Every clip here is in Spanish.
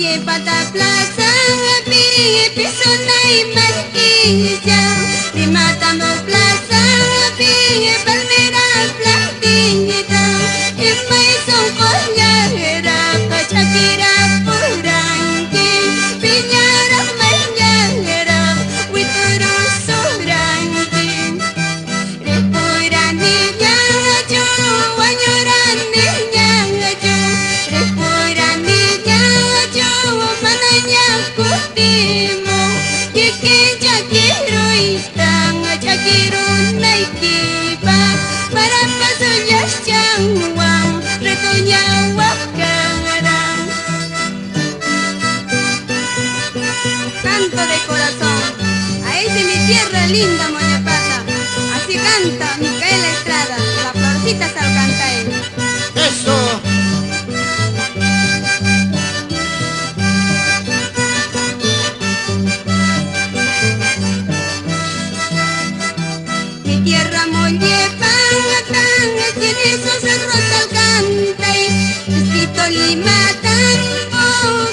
Oye, pata plaza, piso y marquilla, de Mátamo plaza, palmera platita, y maizón collera, pachakira puranqui, piñara mañanera, huituro soranqui, repuranilla yo, añoranilla yo, repuranilla yo, mananya kutimo, que ya quiero istan, ya quiero naikipa, para paso ya changwang, retoña wakarang. Canto de corazón, ahí de mi tierra linda Moñapata, así canta Micaela Estrada, la florcita Salcantay. Eso. Mi tierra Moñepata, tiene esos cerros Salcantay, escrito Limatambo,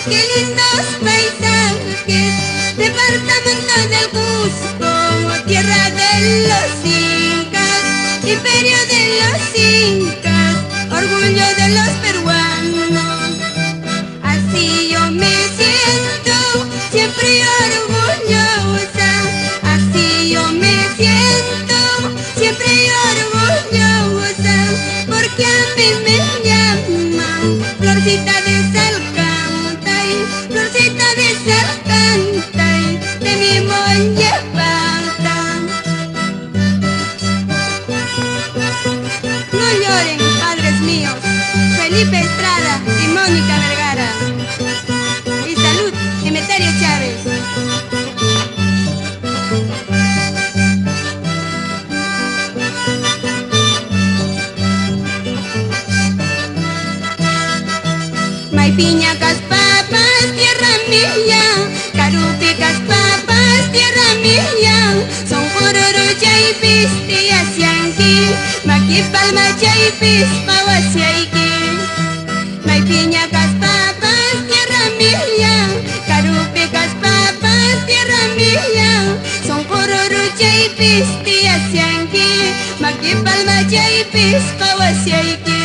qué lindos paisajes, departamento del Cusco, tierra de los incas, imperio de los incas, orgullo de los peruanos. Así yo me siento, siempre orgullosa, así yo me siento, siempre orgullosa, porque a mí me llaman florcita de Salcantay, florcita de Salcantay, de mi Moñepata. No lloren, padres míos, Felipe Estrada y Mónica Vergara. Y salud, Emeterio Chávez. Maipiñacas papas, tierra mía, carupicas papas, tierra mía, son cururu chaipis, tía sianqui, maqui palma chaipis, pawasiaiki. Maipiñacas papas, tierra mía, carupicas papas, tierra mía, son cururu chaipis, tía sianqui, maqui palma chaipis, pawasiaiki.